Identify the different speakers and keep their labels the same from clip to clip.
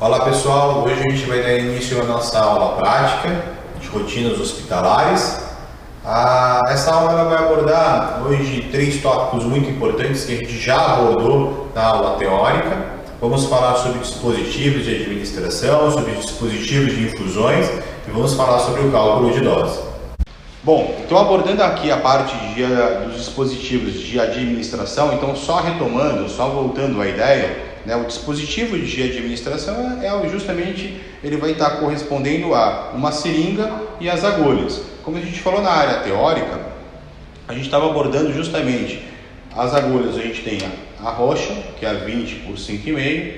Speaker 1: Olá pessoal, hoje a gente vai dar início à nossa aula prática de rotinas hospitalares. Essa aula ela vai abordar hoje 3 tópicos muito importantes que a gente já abordou na aula teórica. Vamos falar sobre dispositivos de administração, sobre dispositivos de infusões e vamos falar sobre o cálculo de dose. Bom, então abordando aqui a parte dos dispositivos de administração, então só retomando, só voltando à ideia, o dispositivo de administração justamente ele vai estar correspondendo a uma seringa e as agulhas. Como a gente falou na área teórica, a gente estava abordando justamente as agulhas. A gente tem a roxa, que é a 20 por 5,5,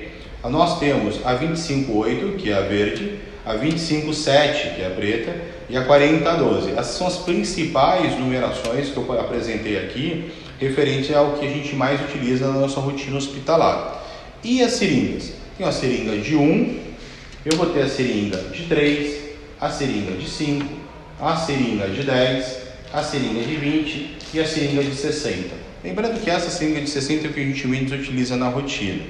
Speaker 1: nós temos a 25,8, que é a verde, a 25,7, que é a preta, e a 40,12. Essas são as principais numerações que eu apresentei aqui, referente ao que a gente mais utiliza na nossa rotina hospitalar. E as seringas? Tem a seringa de 1, eu vou ter a seringa de 3, a seringa de 5, a seringa de 10, a seringa de 20 e a seringa de 60. Lembrando que essa seringa de 60 é o que a gente menos utiliza na rotina.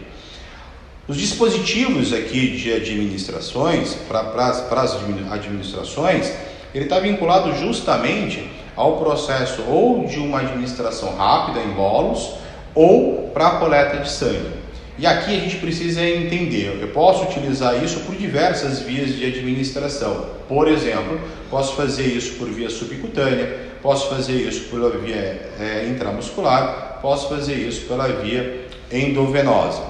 Speaker 1: Os dispositivos aqui de administrações, para as administrações, ele está vinculado justamente ao processo ou de uma administração rápida em bolos ou para a coleta de sangue. E aqui a gente precisa entender, eu posso utilizar isso por diversas vias de administração. Por exemplo, posso fazer isso por via subcutânea, posso fazer isso pela via intramuscular, posso fazer isso pela via endovenosa.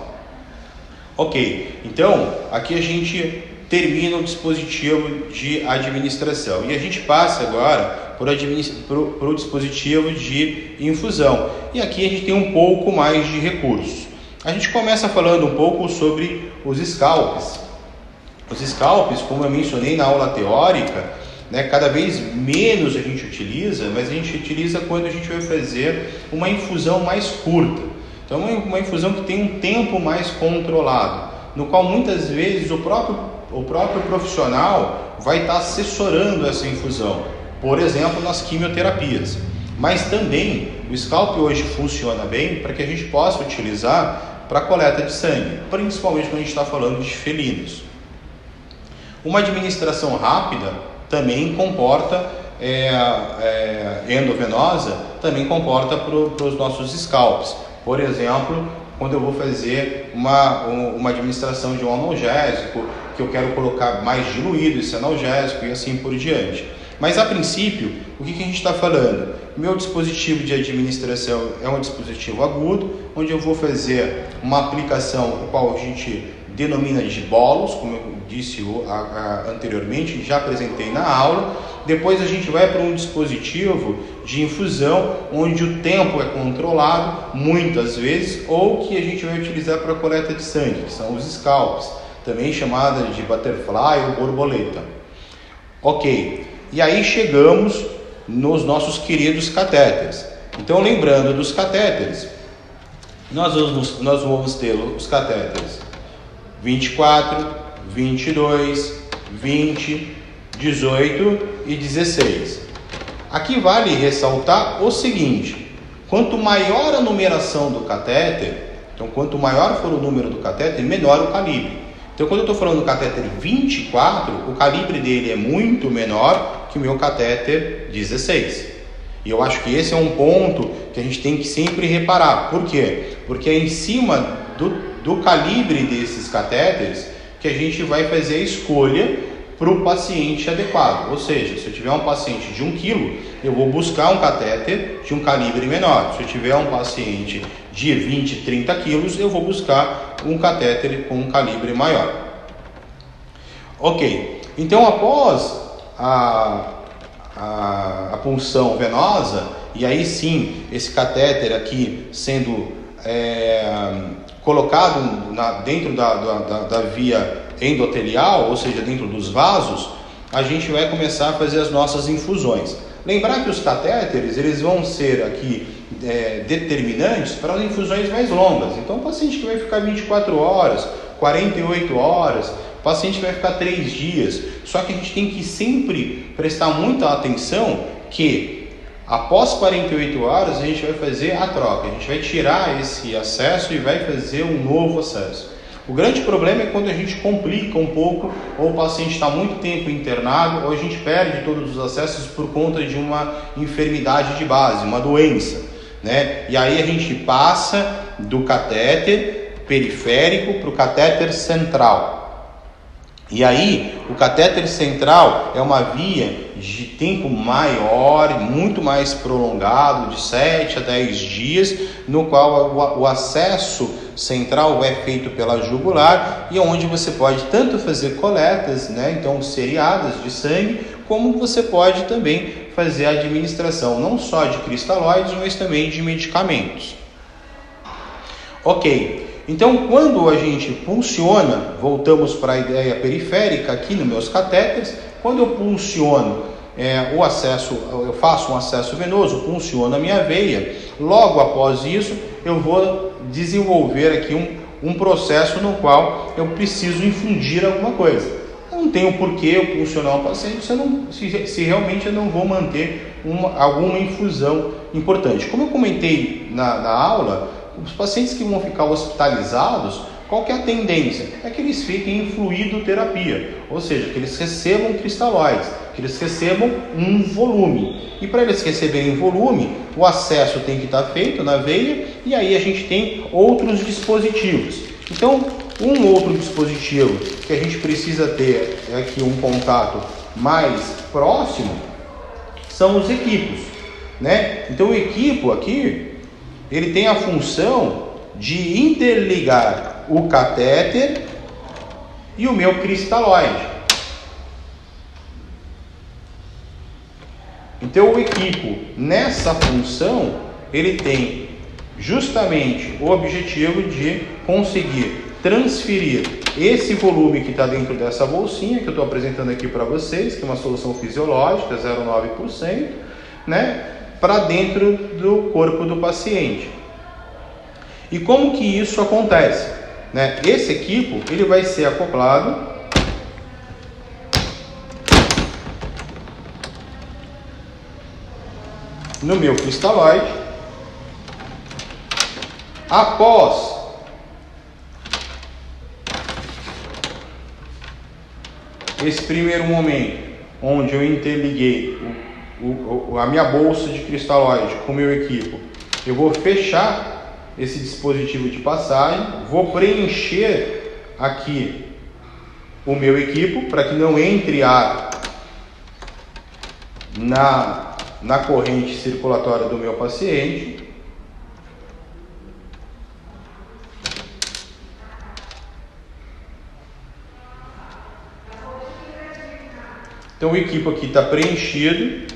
Speaker 1: Ok, então aqui a gente termina o dispositivo de administração e a gente passa agora para o dispositivo de infusão. E aqui a gente tem um pouco mais de recursos. A gente começa falando um pouco sobre os scalpes. Os scalpes, como eu mencionei na aula teórica, cada vez menos a gente utiliza, mas a gente utiliza quando a gente vai fazer uma infusão mais curta. Então, uma infusão que tem um tempo mais controlado, no qual muitas vezes o próprio profissional vai estar assessorando essa infusão, por exemplo, nas quimioterapias. Mas também o scalp hoje funciona bem para que a gente possa utilizar para coleta de sangue, principalmente quando a gente está falando de felinos. Uma administração rápida também comporta, endovenosa, também comporta para os nossos scalps. Por exemplo, quando eu vou fazer uma administração de um analgésico, que eu quero colocar mais diluído esse analgésico e assim por diante. Mas a princípio, o que a gente está falando? Meu dispositivo de administração é um dispositivo agudo, onde eu vou fazer uma aplicação, o qual a gente denomina de bolos, como eu disse anteriormente, já apresentei na aula. Depois a gente vai para um dispositivo de infusão, onde o tempo é controlado, muitas vezes, ou que a gente vai utilizar para coleta de sangue, que são os scalpes, também chamada de butterfly ou borboleta. Ok, e aí chegamos nos nossos queridos catéteres. Então, lembrando dos catéteres, nós vamos ter os catéteres 24, 22, 20, 18 e 16. Aqui vale ressaltar o seguinte: quanto maior a numeração do catéter, então quanto maior for o número do catéter, menor o calibre. Então, quando eu estou falando do catéter 24, o calibre dele é muito menor que o meu catéter 16. E eu acho que esse é um ponto que a gente tem que sempre reparar. Por quê? Porque é em cima do calibre desses catéteres que a gente vai fazer a escolha para o paciente adequado. Ou seja, se eu tiver um paciente de 1 kg, eu vou buscar um catéter de um calibre menor. Se eu tiver um paciente de 20, 30 quilos, eu vou buscar um catéter com um calibre maior. Ok, então após a punção venosa, e aí sim esse catéter aqui sendo colocado dentro da via endotelial, ou seja, dentro dos vasos, a gente vai começar a fazer as nossas infusões. Lembrar que os catéteres eles vão ser aqui determinantes para as infusões mais longas. Então, o paciente que vai ficar 24 horas, 48 horas, o paciente que vai ficar 3 dias. Só que a gente tem que sempre prestar muita atenção que após 48 horas a gente vai fazer a troca. A gente vai tirar esse acesso e vai fazer um novo acesso. O grande problema é quando a gente complica um pouco, ou o paciente está muito tempo internado, ou a gente perde todos os acessos por conta de uma enfermidade de base, uma doença, né? E aí a gente passa do catéter periférico para o catéter central. E aí, o catéter central é uma via de tempo maior, muito mais prolongado, de 7 a 10 dias, no qual o acesso central é feito pela jugular e onde você pode tanto fazer coletas, né, então seriadas de sangue, como você pode também fazer a administração não só de cristalóides, mas também de medicamentos. Ok. Então, quando a gente pulsiona, voltamos para a ideia periférica aqui nos meus catéteres, quando eu pulsiono o acesso, eu faço um acesso venoso, pulsiono a minha veia, logo após isso eu vou desenvolver aqui um processo no qual eu preciso infundir alguma coisa. Eu não tenho porquê eu pulsionar o paciente se realmente eu não vou manter alguma infusão importante. Como eu comentei na aula, os pacientes que vão ficar hospitalizados, qual que é a tendência? É que eles fiquem em fluidoterapia, ou seja, que eles recebam cristalóides, que eles recebam um volume. E para eles receberem volume, o acesso tem que estar feito na veia, e aí a gente tem outros dispositivos. Então, um outro dispositivo que a gente precisa ter aqui um contato mais próximo são os equipos, né? Então o equipo aqui, ele tem a função de interligar o catéter e o meu cristalóide. Então o equipo, nessa função, ele tem justamente o objetivo de conseguir transferir esse volume que está dentro dessa bolsinha, que eu estou apresentando aqui para vocês, que é uma solução fisiológica, 0,9%, né, para dentro do corpo do paciente. E como que isso acontece? Né? Esse equipo, ele vai ser acoplado no meu cristalóide. Após esse primeiro momento, onde eu interliguei a minha bolsa de cristalóide com o meu equipo, eu vou fechar esse dispositivo de passagem, vou preencher aqui o meu equipo para que não entre ar na corrente circulatória do meu paciente. Então o equipo aqui está preenchido.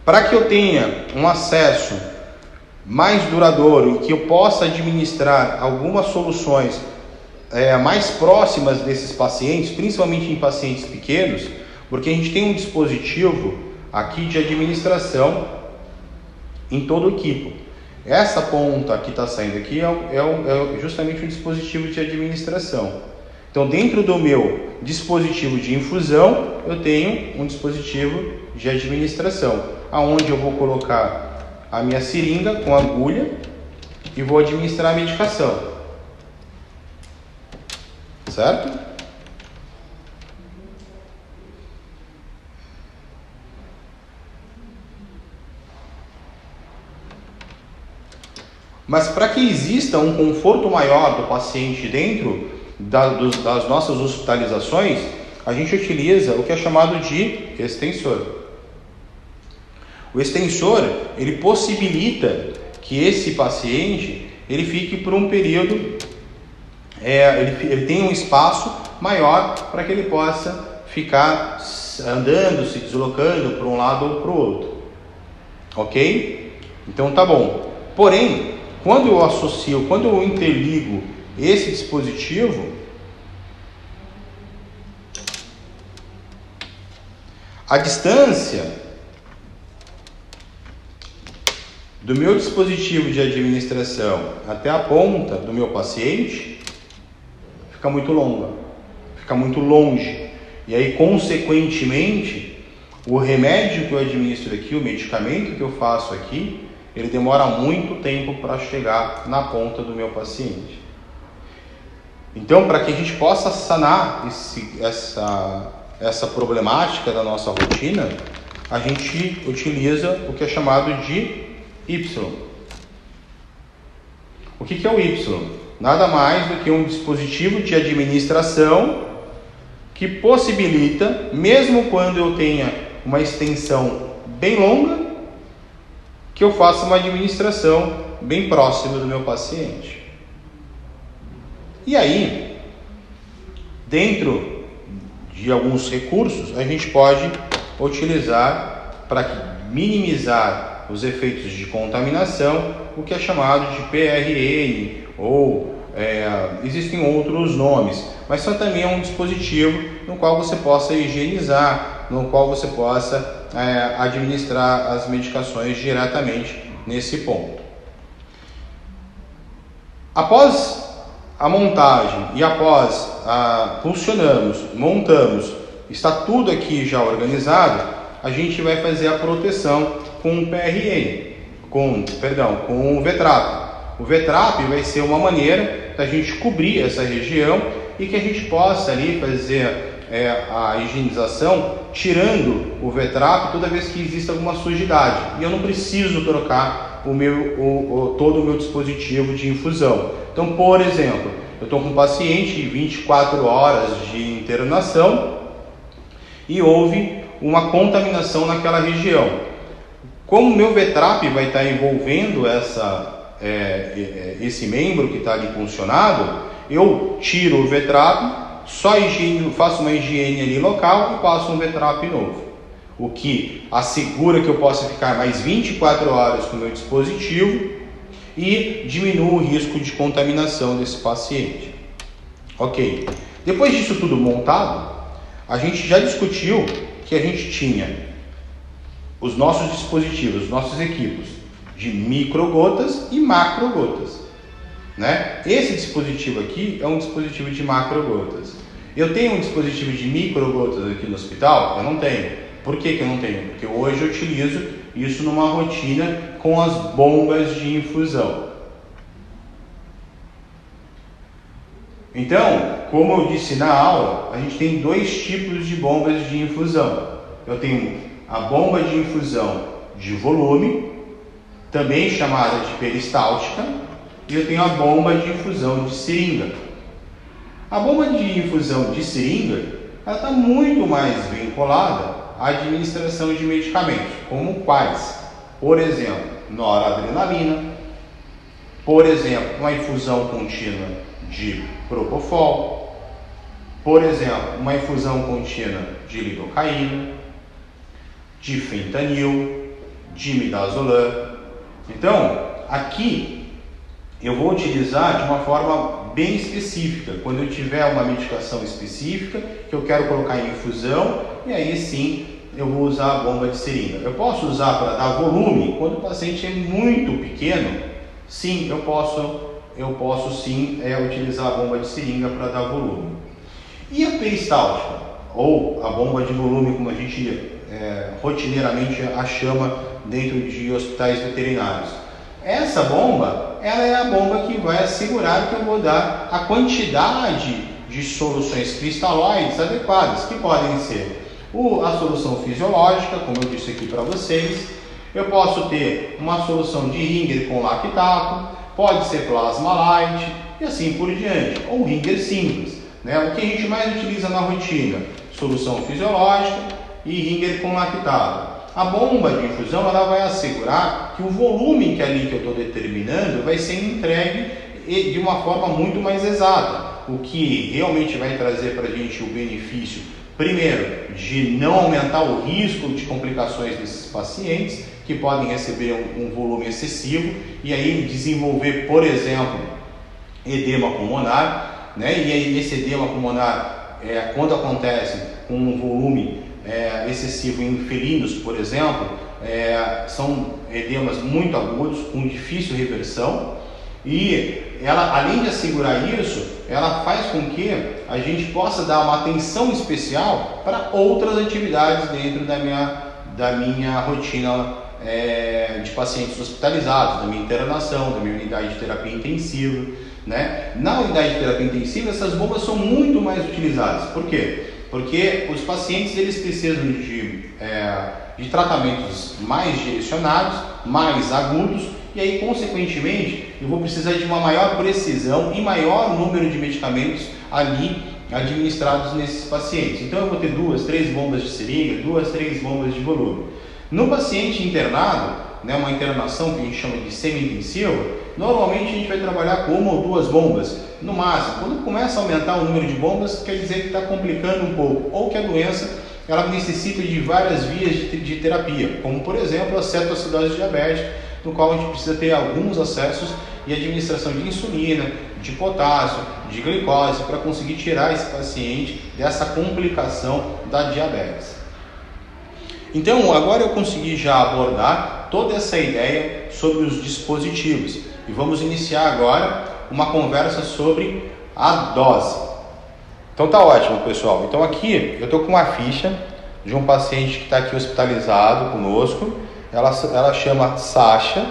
Speaker 1: Para que eu tenha um acesso mais duradouro e que eu possa administrar algumas soluções mais próximas desses pacientes, principalmente em pacientes pequenos, porque a gente tem um dispositivo aqui de administração em todo o equipo. Essa ponta que está saindo aqui é justamente um dispositivo de administração. Então, dentro do meu dispositivo de infusão, eu tenho um dispositivo de administração, aonde eu vou colocar a minha seringa com agulha e vou administrar a medicação. Certo? Mas para que exista um conforto maior do paciente dentro das nossas hospitalizações, a gente utiliza o que é chamado de extensor. O extensor, ele possibilita que esse paciente ele fique por um período, ele tem um espaço maior para que ele possa ficar andando, se deslocando para um lado ou para o outro. Ok? Então tá bom. Porém, quando eu interligo esse dispositivo, a distância do meu dispositivo de administração até a ponta do meu paciente fica muito longa, fica muito longe. E aí, consequentemente, o remédio que eu administro aqui, o medicamento que eu faço aqui, ele demora muito tempo para chegar na ponta do meu paciente. Então, para que a gente possa sanar essa problemática da nossa rotina, a gente utiliza o que é chamado de Y. O que é o Y? Nada mais do que um dispositivo de administração que possibilita, mesmo quando eu tenha uma extensão bem longa, que eu faça uma administração bem próxima do meu paciente. E aí, dentro de alguns recursos, a gente pode utilizar para minimizar os efeitos de contaminação, o que é chamado de PRN, ou existem outros nomes, mas só também é um dispositivo no qual você possa higienizar, no qual você possa administrar as medicações diretamente nesse ponto. Após a montagem e após montamos, está tudo aqui já organizado, a gente vai fazer a proteção com o PRN, com o VTRAP. O VTRAP vai ser uma maneira da gente cobrir essa região e que a gente possa ali fazer a higienização tirando o VTRAP toda vez que existe alguma sujidade. E eu não preciso trocar todo o meu dispositivo de infusão. Então, por exemplo, eu estou com um paciente 24 horas de internação e houve uma contaminação naquela região. Como o meu VTRAP vai estar envolvendo esse membro que está ali funcionado, eu tiro o VTRAP, faço uma higiene ali local e passo um VTRAP novo. O que assegura que eu possa ficar mais 24 horas com o meu dispositivo e diminui o risco de contaminação desse paciente. Ok. Depois disso tudo montado, a gente já discutiu que a gente tinha os nossos dispositivos, os nossos equipos de microgotas e macrogotas, né? Esse dispositivo aqui é um dispositivo de macrogotas. Eu tenho um dispositivo de microgotas aqui no hospital? Eu não tenho. Por que eu não tenho? Porque hoje eu utilizo isso numa rotina com as bombas de infusão. Então, como eu disse na aula, a gente tem dois tipos de bombas de infusão. Eu tenho a bomba de infusão de volume, também chamada de peristáltica, e eu tenho a bomba de infusão de seringa. A bomba de infusão de seringa está muito mais vinculada à administração de medicamentos, como quais? Por exemplo, noradrenalina, por exemplo, uma infusão contínua de propofol, por exemplo, uma infusão contínua de lidocaína, de fentanil, de midazolam. Então, aqui eu vou utilizar de uma forma bem específica, quando eu tiver uma medicação específica que eu quero colocar em infusão, e aí sim eu vou usar a bomba de seringa. Eu posso usar para dar volume quando o paciente é muito pequeno? Sim, eu posso sim utilizar a bomba de seringa para dar volume. E a peristáltica, ou a bomba de volume, como a gente rotineiramente a chama dentro de hospitais veterinários. Essa bomba, ela é a bomba que vai assegurar que eu vou dar a quantidade de soluções cristalóides adequadas, que podem ser a solução fisiológica, como eu disse aqui para vocês. Eu posso ter uma solução de Ringer com lactato, pode ser plasma light e assim por diante, ou Ringer simples, né? O que a gente mais utiliza na rotina? Solução fisiológica e Ringer com lactato. A bomba de infusão ela vai assegurar que o volume que eu estou determinando vai ser entregue de uma forma muito mais exata, o que realmente vai trazer para a gente o benefício, primeiro, de não aumentar o risco de complicações desses pacientes, que podem receber um volume excessivo e aí desenvolver, por exemplo, edema pulmonar, né? E aí esse edema pulmonar, quando acontece com um volume excessivo em felinos, por exemplo, são edemas muito agudos, com difícil reversão, e ela, além de assegurar isso, ela faz com que a gente possa dar uma atenção especial para outras atividades dentro da minha rotina de pacientes hospitalizados, da minha internação, da minha unidade de terapia intensiva, né? Na unidade de terapia intensiva, essas bombas são muito mais utilizadas. Por quê? Porque os pacientes eles precisam de tratamentos mais direcionados, mais agudos, e aí, consequentemente, eu vou precisar de uma maior precisão e maior número de medicamentos ali administrados nesses pacientes. Então, eu vou ter 2, 3 bombas de seringa, 2, 3 bombas de volume. No paciente internado, né, uma internação que a gente chama de semi-intensiva, normalmente a gente vai trabalhar com 1 ou 2 bombas, no máximo. Quando começa a aumentar o número de bombas, quer dizer que está complicando um pouco, ou que a doença ela necessita de várias vias de terapia, como por exemplo a cetoacidose diabética, no qual a gente precisa ter alguns acessos e administração de insulina, de potássio, de glicose, para conseguir tirar esse paciente dessa complicação da diabetes. Então, agora eu consegui já abordar toda essa ideia sobre os dispositivos e vamos iniciar agora uma conversa sobre a dose. Então tá ótimo, pessoal. Então aqui eu estou com uma ficha de um paciente que está aqui hospitalizado conosco. Ela chama Sasha,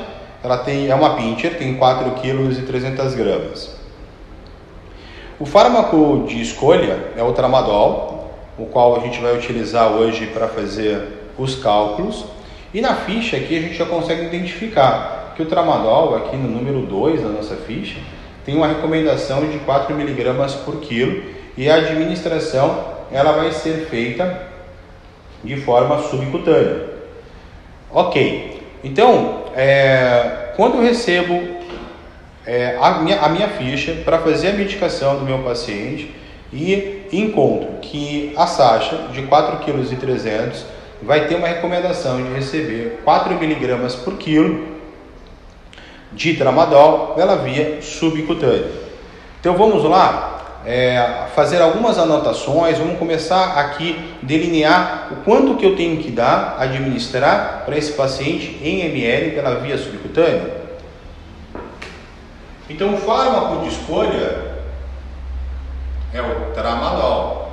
Speaker 1: é uma pincher, tem 4,3 kg. O fármaco de escolha é o tramadol, o qual a gente vai utilizar hoje para fazer os cálculos. E na ficha aqui a gente já consegue identificar que o tramadol, aqui no número 2 da nossa ficha, tem uma recomendação de 4 mg por quilo e a administração ela vai ser feita de forma subcutânea. Ok, então quando eu recebo a minha ficha para fazer a medicação do meu paciente e encontro que a Sasha de 4,3 kg vai ter uma recomendação de receber 4 mg por quilo de tramadol pela via subcutânea. Então vamos lá fazer algumas anotações, vamos começar aqui a delinear o quanto que eu tenho que dar, administrar para esse paciente em ml pela via subcutânea. Então o fármaco de escolha é o tramadol.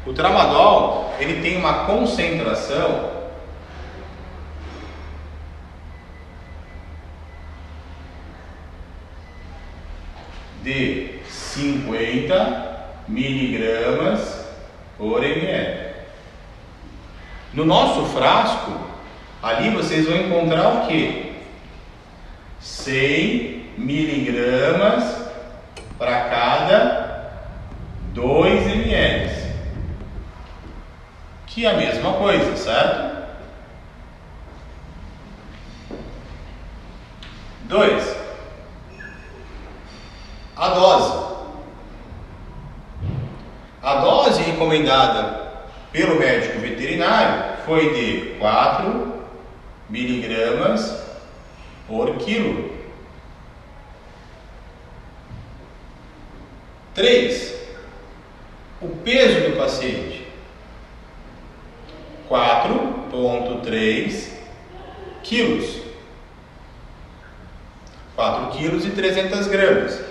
Speaker 1: O tramadol ele tem uma concentração de 50 mg por ml. No nosso frasco, ali vocês vão encontrar o que? 100 mg para cada 2 ml. Que é a mesma coisa, certo? 2. A dose. A dose recomendada pelo médico veterinário foi de 4 mg por quilo. 3. O peso do paciente. 4,3 quilos. 4,3 kg.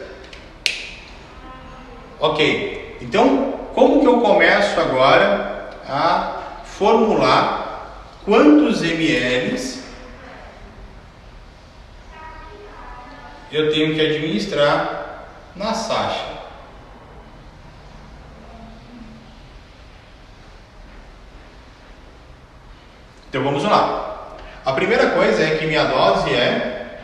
Speaker 1: Ok, então como que eu começo agora a formular quantos ml eu tenho que administrar na Sasha? Então vamos lá. A primeira coisa é que minha dose é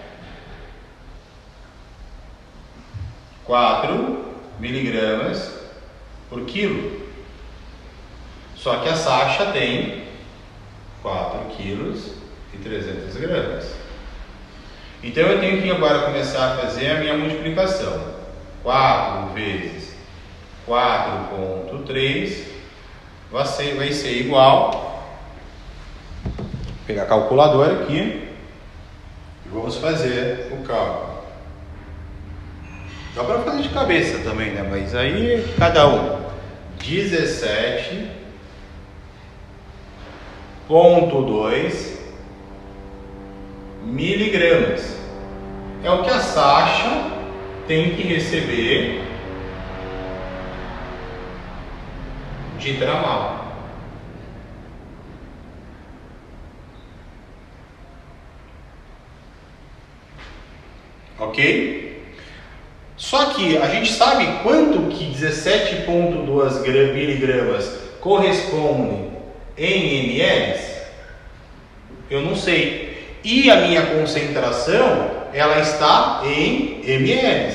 Speaker 1: 4 mg por quilo. Só que a Sasha tem 4,3 kg. Então eu tenho que agora começar a fazer a minha multiplicação. 4 vezes 4,3 vai ser igual. Vou pegar a calculadora aqui e vamos fazer o cálculo. Dá para fazer de cabeça também, né? Mas aí cada um. 17,2 miligramas. É o que a Sasha tem que receber de tramal. Ok? Só que a gente sabe quanto que 17,2 miligramas corresponde em ml? Eu não sei. E a minha concentração, ela está em ml,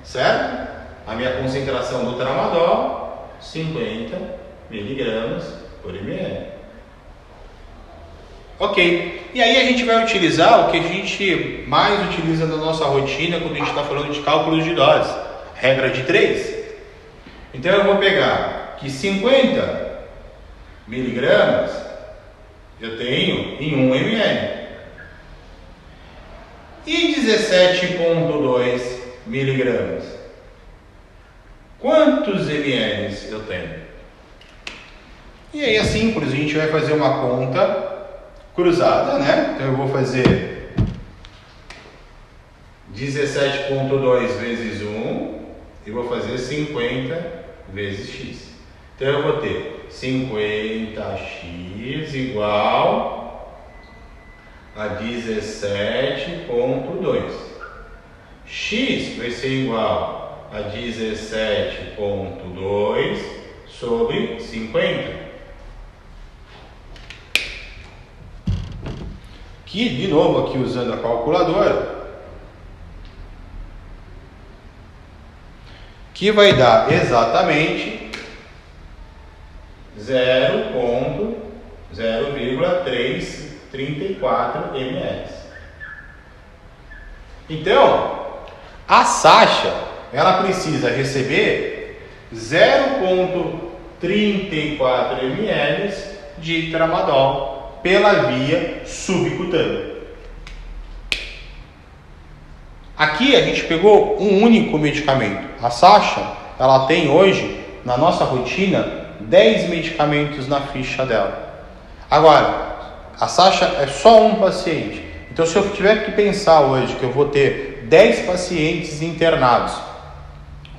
Speaker 1: certo? A minha concentração do tramadol, 50 miligramas por ml. Ok, e aí a gente vai utilizar o que a gente mais utiliza na nossa rotina quando a gente está falando de cálculos de dose, regra de 3. Então eu vou pegar que 50 miligramas eu tenho em 1 ml e 17,2 miligramas. Quantos ml eu tenho? E aí é simples, a gente vai fazer uma conta cruzada, né? Então eu vou fazer 17,2 vezes 1 e vou fazer 50 vezes x. Então eu vou ter 50x igual a 17,2. X vai ser igual a 17,2 sobre 50. Que, de novo, aqui usando a calculadora, que vai dar exatamente 0,334 ml. Então, a Sasha, ela precisa receber 0,34 ml de tramadol pela via subcutânea. Aqui a gente pegou um único medicamento. A Sasha, ela tem hoje, na nossa rotina, 10 medicamentos na ficha dela. Agora, a Sasha é só um paciente. Então, se eu tiver que pensar hoje que eu vou ter 10 pacientes internados,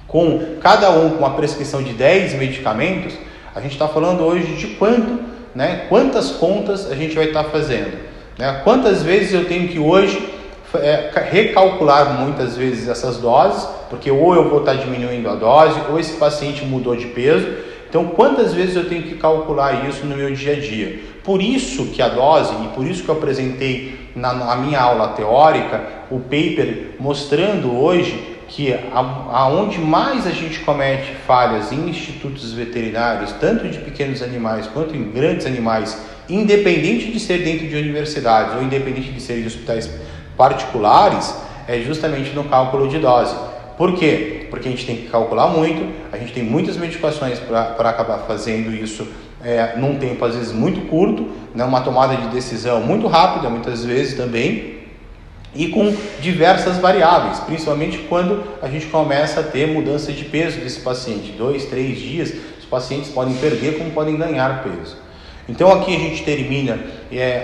Speaker 1: com cada um com uma prescrição de 10 medicamentos, a gente está falando hoje de quanto, né? Quantas contas a gente vai estar fazendo, né? Quantas vezes eu tenho que hoje recalcular muitas vezes essas doses, porque ou eu vou estar diminuindo a dose, ou esse paciente mudou de peso. Então, quantas vezes eu tenho que calcular isso no meu dia a dia? Por isso que a dose, e por isso que eu apresentei na minha aula teórica, o paper mostrando hoje que aonde mais a gente comete falhas em institutos veterinários, tanto de pequenos animais quanto em grandes animais, independente de ser dentro de universidades ou independente de ser de hospitais particulares, é justamente no cálculo de dose. Por quê? Porque a gente tem que calcular muito, a gente tem muitas medicações para acabar fazendo isso num tempo às vezes muito curto, né? Uma tomada de decisão muito rápida, muitas vezes também, e com diversas variáveis, principalmente quando a gente começa a ter mudança de peso desse paciente. 2, 3 dias, os pacientes podem perder como podem ganhar peso. Então aqui a gente termina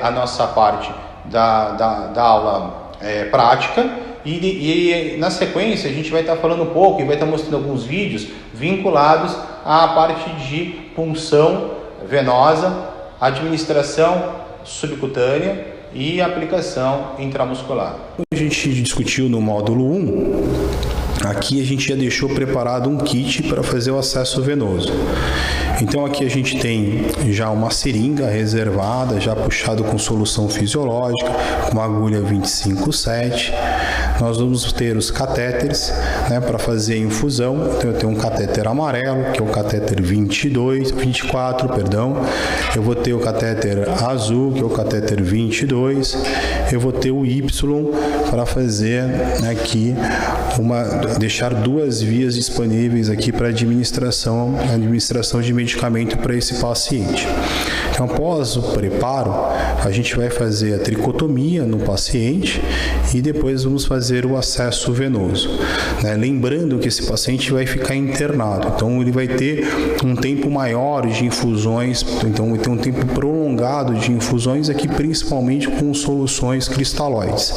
Speaker 1: a nossa parte da aula prática e na sequência a gente vai estar falando um pouco e vai estar mostrando alguns vídeos vinculados à parte de punção venosa, administração subcutânea e aplicação intramuscular. A gente discutiu no módulo 1, aqui a gente já deixou preparado um kit para fazer o acesso venoso. Então aqui a gente tem já uma seringa reservada, já puxado com solução fisiológica, com uma agulha 25/7. Nós vamos ter os catéteres, né, para fazer a infusão. Então eu tenho um catéter amarelo, que é o catéter 24, perdão. Eu vou ter o catéter azul, que é o catéter 22. Eu vou ter o Y para fazer aqui deixar 2 vias disponíveis aqui para administração de medicamento para esse paciente. Então, após o preparo, a gente vai fazer a tricotomia no paciente e depois vamos fazer
Speaker 2: fazer o acesso venoso, né? Lembrando que esse paciente vai ficar internado, então ele vai ter um tempo maior de infusões, então vai ter um tempo prolongado de infusões aqui, principalmente com soluções cristalóides.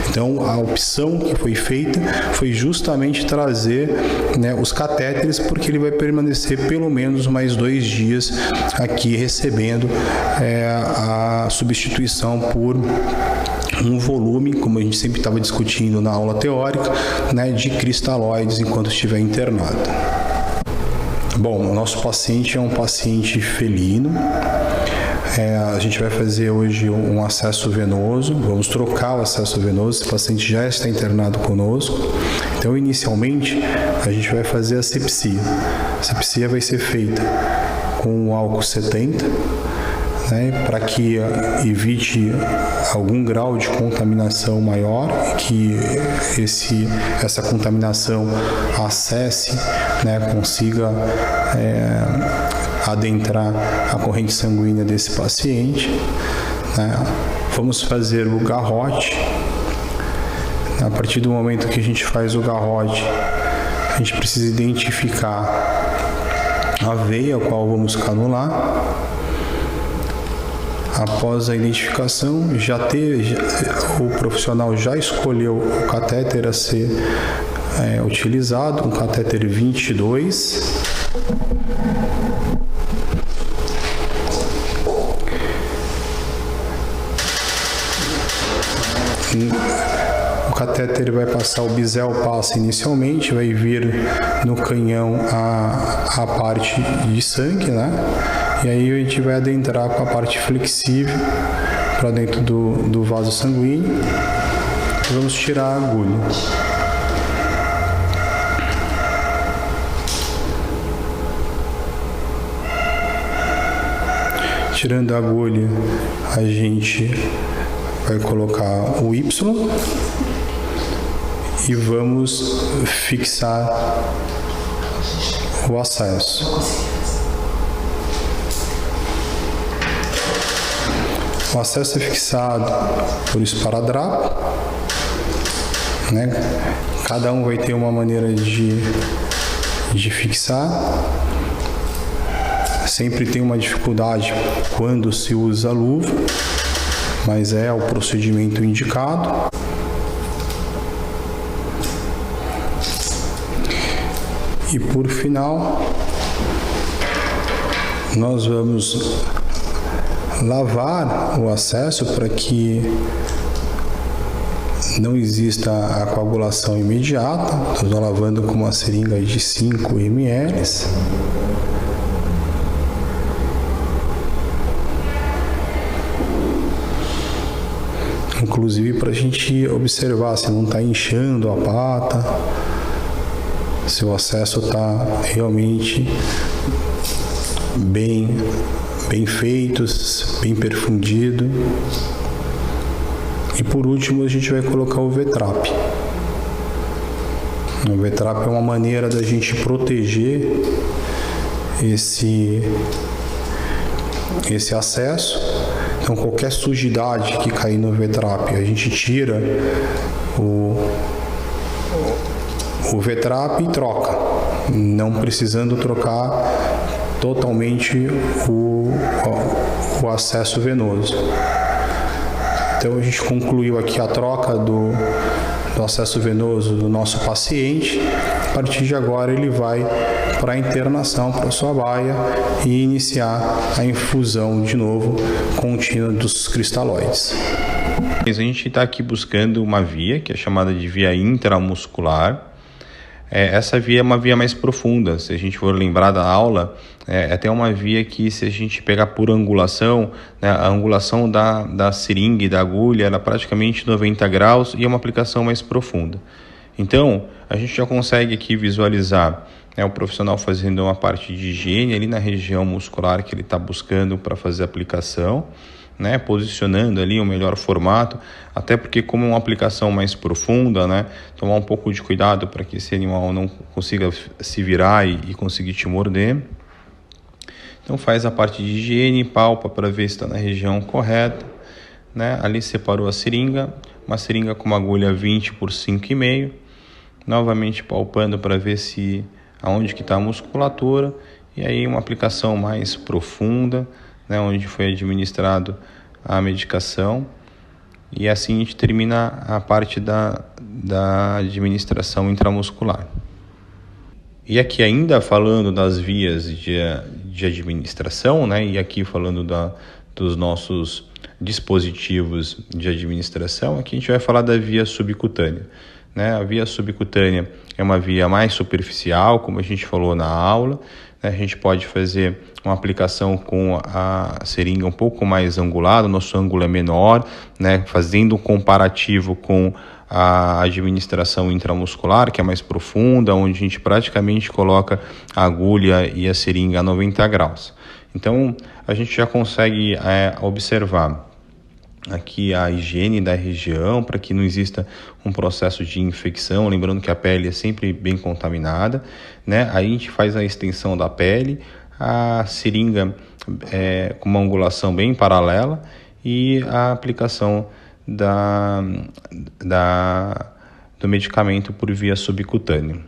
Speaker 2: Então a opção que foi feita foi justamente trazer, né, os catéteres, porque ele vai permanecer pelo menos mais 2 dias aqui recebendo a substituição por um volume, como a gente sempre estava discutindo na aula teórica, né, de cristalóides enquanto estiver internado. Bom, o nosso paciente é um paciente felino. A gente vai fazer hoje um acesso venoso, vamos trocar o acesso venoso, esse paciente já está internado conosco. Então, inicialmente, a gente vai fazer a sepsia. A sepsia vai ser feita com o álcool 70, né, para que evite algum grau de contaminação maior, que essa contaminação acesse, né, consiga adentrar a corrente sanguínea desse paciente, né. Vamos fazer o garrote. A partir do momento que a gente faz o garrote, a gente precisa identificar a veia a qual vamos canular. Após a identificação, o profissional já escolheu o catéter a ser utilizado, um catéter 22. O catéter vai passar, o bisel passa inicialmente, vai vir no canhão a parte de sangue, né? E aí a gente vai adentrar com a parte flexível para dentro do vaso sanguíneo e vamos tirar a agulha. Tirando a agulha, a gente vai colocar o Y e vamos fixar o acesso. O acesso é fixado por esparadrapo, né? Cada um vai ter uma maneira de fixar. Sempre tem uma dificuldade quando se usa a luva, mas é o procedimento indicado. E por final, nós vamos lavar o acesso para que não exista a coagulação imediata. Estou lavando com uma seringa de 5 ml. Inclusive para a gente observar se não está inchando a pata, se o acesso está realmente bem feitos, bem perfundido. E por último a gente vai colocar o V-trap. O V-trap é uma maneira da gente proteger esse acesso. Então qualquer sujidade que cair no V-trap, a gente tira o V-trap e troca, não precisando trocar totalmente o acesso venoso. Então a gente concluiu aqui a troca do acesso venoso do nosso paciente. A partir de agora ele vai para a internação, para a sua baia e iniciar a infusão de novo contínua dos cristalóides.
Speaker 1: A gente está aqui buscando uma via que é chamada de via intramuscular. Essa via é uma via mais profunda. Se a gente for lembrar da aula, é até uma via que, se a gente pegar por angulação, né, a angulação da seringa e da agulha era praticamente 90 graus e é uma aplicação mais profunda. Então, a gente já consegue aqui visualizar, né, o profissional fazendo uma parte de higiene ali na região muscular que ele está buscando para fazer a aplicação, né, posicionando ali o melhor formato, até porque como é uma aplicação mais profunda, né, tomar um pouco de cuidado para que esse animal não consiga se virar e conseguir te morder. Então faz a parte de higiene, palpa para ver se está na região correta, né, ali separou a seringa,
Speaker 2: uma seringa com uma agulha 20 por 5,5, novamente palpando para ver se aonde que está a musculatura, e aí uma aplicação mais profunda, né, onde foi administrado a medicação, e assim a gente termina a parte da administração intramuscular. E aqui ainda falando das vias de administração, né, e aqui falando dos nossos dispositivos de administração, aqui a gente vai falar da via subcutânea. Né? A via subcutânea é uma via mais superficial, como a gente falou na aula. Né? A gente pode fazer uma aplicação com a seringa um pouco mais angulada, o nosso ângulo é menor, né? Fazendo um comparativo com a administração intramuscular, que é mais profunda, onde a gente praticamente coloca a agulha e a seringa a 90 graus. Então, a gente já consegue observar aqui a higiene da região, para que não exista um processo de infecção, lembrando que a pele é sempre bem contaminada, né? Aí a gente faz a extensão da pele, a seringa com uma angulação bem paralela e a aplicação do medicamento por via subcutânea.